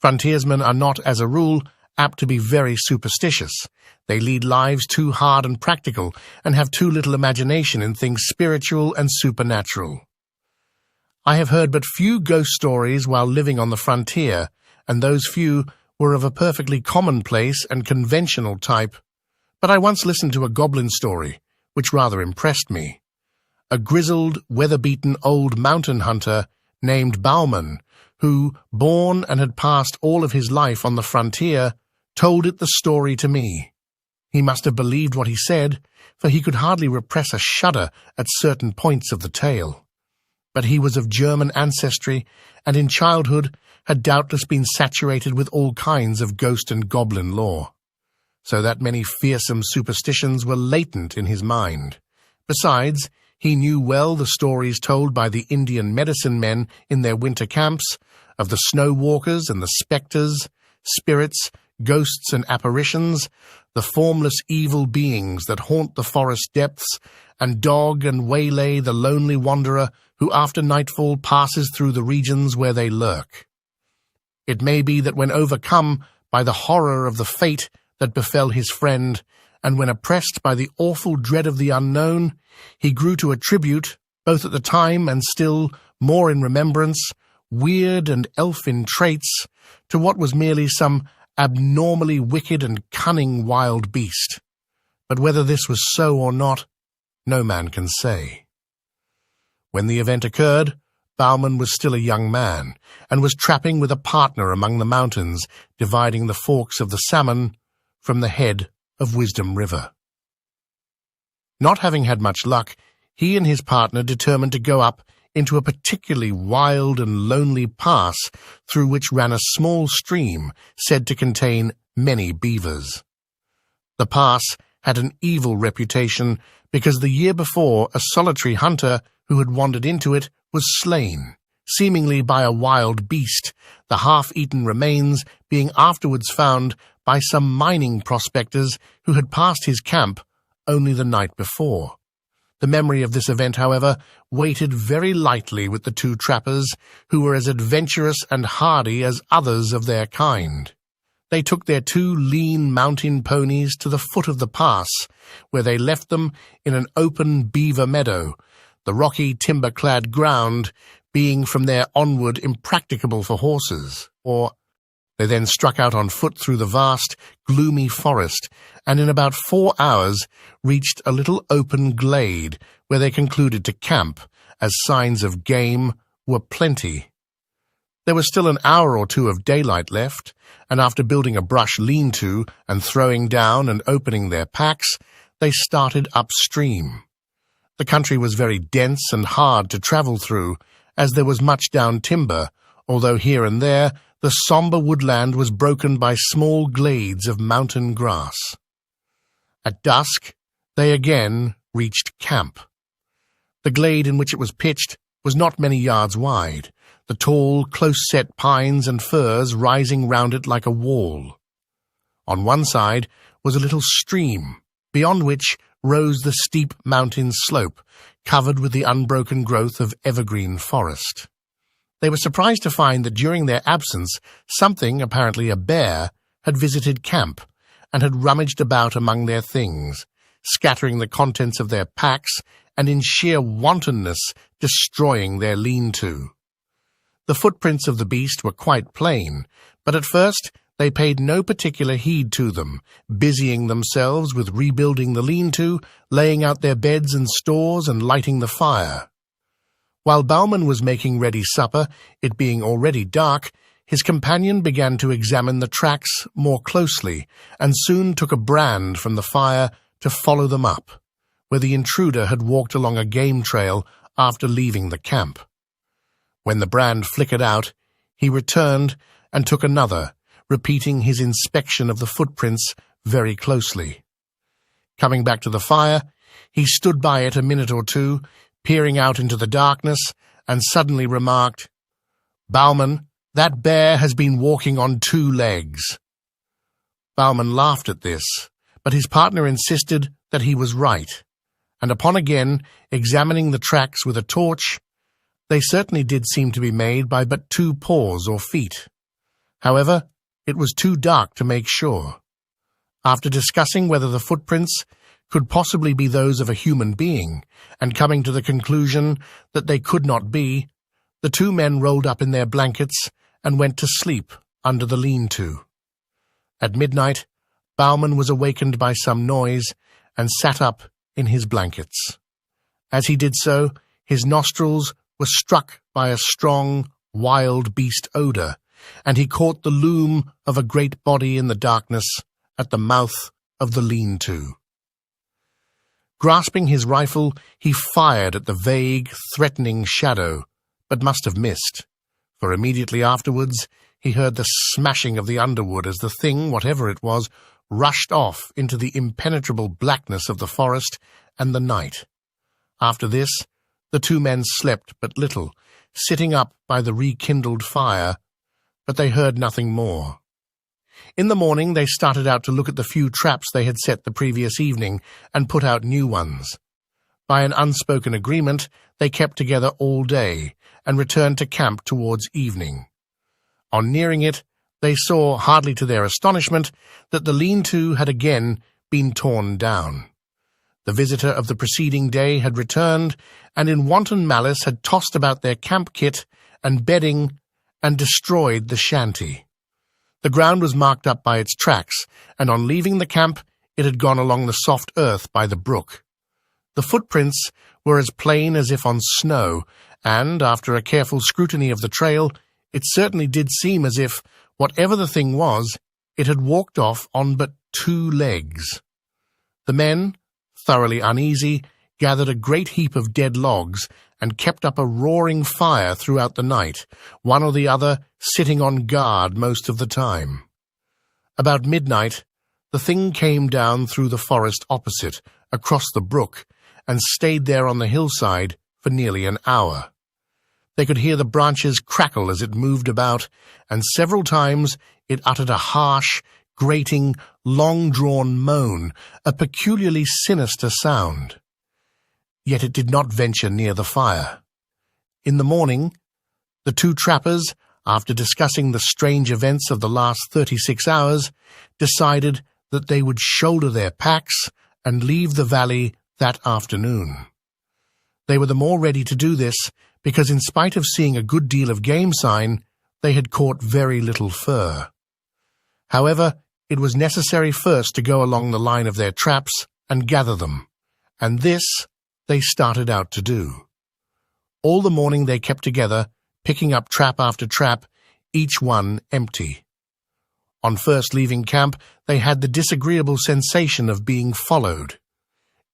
Frontiersmen are not, as a rule, apt to be very superstitious. They lead lives too hard and practical and have too little imagination in things spiritual and supernatural. I have heard but few ghost stories while living on the frontier, and those few were of a perfectly commonplace and conventional type. But I once listened to a goblin story, which rather impressed me. A grizzled, weather-beaten old mountain hunter named Bauman, who, born and had passed all of his life on the frontier, told it the story to me. He must have believed what he said, for he could hardly repress a shudder at certain points of the tale. But he was of German ancestry, and in childhood had doubtless been saturated with all kinds of ghost and goblin lore, so that many fearsome superstitions were latent in his mind. Besides, he knew well the stories told by the Indian medicine men in their winter camps of the snow walkers and the spectres, spirits, ghosts and apparitions, the formless evil beings that haunt the forest depths and dog and waylay the lonely wanderer who after nightfall passes through the regions where they lurk. It may be that when overcome by the horror of the fate that befell his friend, and when oppressed by the awful dread of the unknown, he grew to attribute, both at the time and still more in remembrance, weird and elfin traits to what was merely some abnormally wicked and cunning wild beast. But whether this was so or not, no man can say. When the event occurred, Bauman was still a young man, and was trapping with a partner among the mountains, dividing the forks of the Salmon from the head of Wisdom River. Not having had much luck, he and his partner determined to go up into a particularly wild and lonely pass through which ran a small stream said to contain many beavers. The pass had an evil reputation because the year before a solitary hunter who had wandered into it was slain, seemingly by a wild beast, the half-eaten remains being afterwards found by some mining prospectors who had passed his camp only the night before. The memory of this event, however, weighted very lightly with the two trappers, who were as adventurous and hardy as others of their kind. They took their two lean mountain ponies to the foot of the pass, where they left them in an open beaver meadow, the rocky timber-clad ground being from there onward impracticable for horses, or they then struck out on foot through the vast, gloomy forest, and in about 4 hours reached a little open glade where they concluded to camp, as signs of game were plenty. There was still an hour or two of daylight left, and after building a brush lean-to and throwing down and opening their packs, they started upstream. The country was very dense and hard to travel through, as there was much down timber, although here and there the sombre woodland was broken by small glades of mountain grass. At dusk, they again reached camp. The glade in which it was pitched was not many yards wide, the tall, close-set pines and firs rising round it like a wall. On one side was a little stream, beyond which rose the steep mountain slope, covered with the unbroken growth of evergreen forest. They were surprised to find that during their absence something, apparently a bear, had visited camp and had rummaged about among their things, scattering the contents of their packs and in sheer wantonness destroying their lean-to. The footprints of the beast were quite plain, but at first they paid no particular heed to them, busying themselves with rebuilding the lean-to, laying out their beds and stores, and lighting the fire. While Bauman was making ready supper, it being already dark, his companion began to examine the tracks more closely, and soon took a brand from the fire to follow them up, where the intruder had walked along a game trail after leaving the camp. When the brand flickered out, he returned and took another, repeating his inspection of the footprints very closely. Coming back to the fire, he stood by it a minute or two, peering out into the darkness, and suddenly remarked, "Bauman, that bear has been walking on 2 legs." Bauman laughed at this, but his partner insisted that he was right, and upon again examining the tracks with a torch, they certainly did seem to be made by but 2 paws or feet. However, it was too dark to make sure. After discussing whether the footprints could possibly be those of a human being, and coming to the conclusion that they could not be, the two men rolled up in their blankets and went to sleep under the lean-to. At midnight, Bauman was awakened by some noise and sat up in his blankets. As he did so, his nostrils were struck by a strong, wild beast odor, and he caught the loom of a great body in the darkness at the mouth of the lean-to. Grasping his rifle, he fired at the vague, threatening shadow, but must have missed, for immediately afterwards he heard the smashing of the underwood as the thing, whatever it was, rushed off into the impenetrable blackness of the forest and the night. After this, the two men slept but little, sitting up by the rekindled fire, but they heard nothing more. In the morning they started out to look at the few traps they had set the previous evening and put out new ones. By an unspoken agreement, they kept together all day and returned to camp towards evening. On nearing it, they saw, hardly to their astonishment, that the lean-to had again been torn down. The visitor of the preceding day had returned, and in wanton malice had tossed about their camp kit and bedding and destroyed the shanty. The ground was marked up by its tracks, and on leaving the camp it had gone along the soft earth by the brook. The footprints were as plain as if on snow, and, after a careful scrutiny of the trail, it certainly did seem as if, whatever the thing was, it had walked off on but 2 legs. The men, thoroughly uneasy, gathered a great heap of dead logs and kept up a roaring fire throughout the night, one or the other sitting on guard most of the time. About midnight, the thing came down through the forest opposite, across the brook, and stayed there on the hillside for nearly an hour. They could hear the branches crackle as it moved about, and several times it uttered a harsh, grating, long-drawn moan, a peculiarly sinister sound. Yet it did not venture near the fire. In the morning, the two trappers, after discussing the strange events of the last 36 hours, decided that they would shoulder their packs and leave the valley that afternoon. They were the more ready to do this because, in spite of seeing a good deal of game sign, they had caught very little fur. However, it was necessary first to go along the line of their traps and gather them, and this they started out to do. All the morning they kept together, picking up trap after trap, each one empty. On first leaving camp, they had the disagreeable sensation of being followed.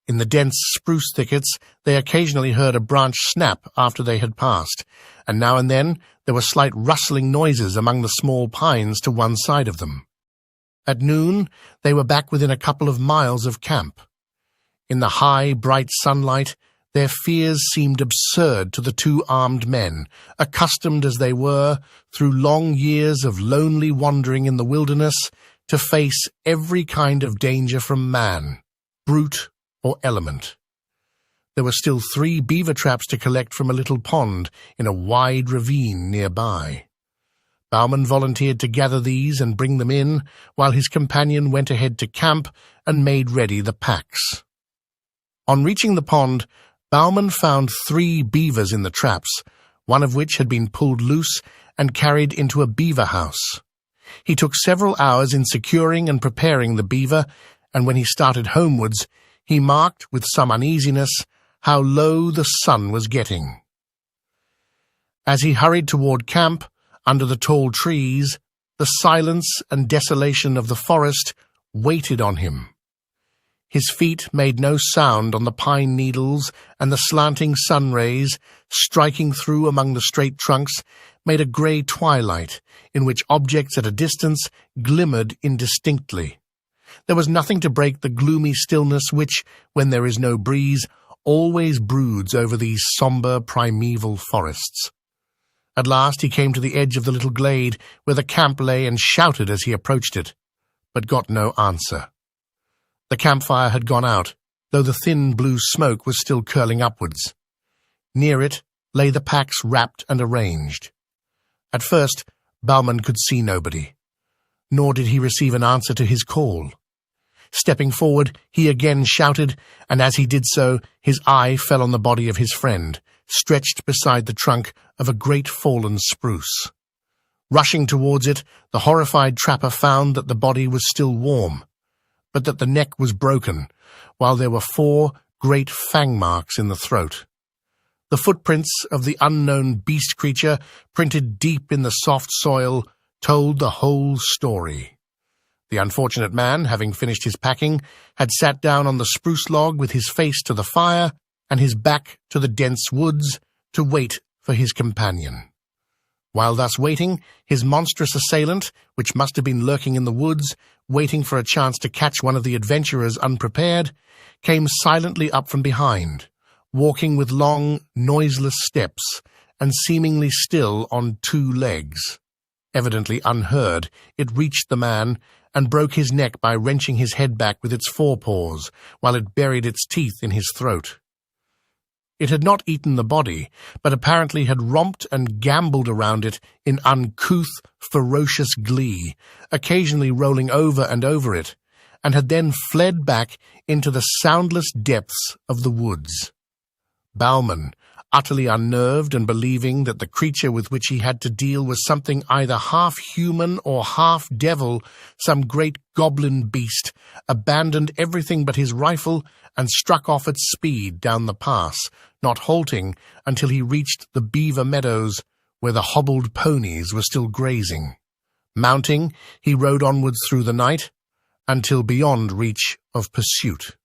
In the dense spruce thickets, they occasionally heard a branch snap after they had passed, and now and then there were slight rustling noises among the small pines to one side of them. At noon, they were back within a couple of miles of camp. In the high, bright sunlight, their fears seemed absurd to the two armed men, accustomed as they were, through long years of lonely wandering in the wilderness, to face every kind of danger from man, brute, or element. There were still 3 beaver traps to collect from a little pond in a wide ravine nearby. Bauman volunteered to gather these and bring them in, while his companion went ahead to camp and made ready the packs. On reaching the pond, Bauman found 3 beavers in the traps, one of which had been pulled loose and carried into a beaver house. He took several hours in securing and preparing the beaver, and when he started homewards, he marked, with some uneasiness, how low the sun was getting. As he hurried toward camp, under the tall trees, the silence and desolation of the forest waited on him. His feet made no sound on the pine needles, and the slanting sun rays, striking through among the straight trunks, made a grey twilight, in which objects at a distance glimmered indistinctly. There was nothing to break the gloomy stillness which, when there is no breeze, always broods over these sombre primeval forests. At last he came to the edge of the little glade where the camp lay and shouted as he approached it, but got no answer. The campfire had gone out, though the thin blue smoke was still curling upwards. Near it lay the packs wrapped and arranged. At first, Bauman could see nobody, nor did he receive an answer to his call. Stepping forward, he again shouted, and as he did so, his eye fell on the body of his friend, stretched beside the trunk of a great fallen spruce. Rushing towards it, the horrified trapper found that the body was still warm, but that the neck was broken, while there were 4 great fang marks in the throat. The footprints of the unknown beast creature, printed deep in the soft soil, told the whole story. The unfortunate man, having finished his packing, had sat down on the spruce log with his face to the fire and his back to the dense woods to wait for his companion. While thus waiting, his monstrous assailant, which must have been lurking in the woods, waiting for a chance to catch one of the adventurers unprepared, came silently up from behind, walking with long, noiseless steps and seemingly still on 2 legs. Evidently unheard, it reached the man and broke his neck by wrenching his head back with its forepaws, while it buried its teeth in his throat. It had not eaten the body, but apparently had romped and gambled around it in uncouth, ferocious glee, occasionally rolling over and over it, and had then fled back into the soundless depths of the woods. Bauman, utterly unnerved and believing that the creature with which he had to deal was something either half-human or half-devil, some great goblin beast, abandoned everything but his rifle and struck off at speed down the pass, not halting until he reached the beaver meadows where the hobbled ponies were still grazing. Mounting, he rode onwards through the night until beyond reach of pursuit.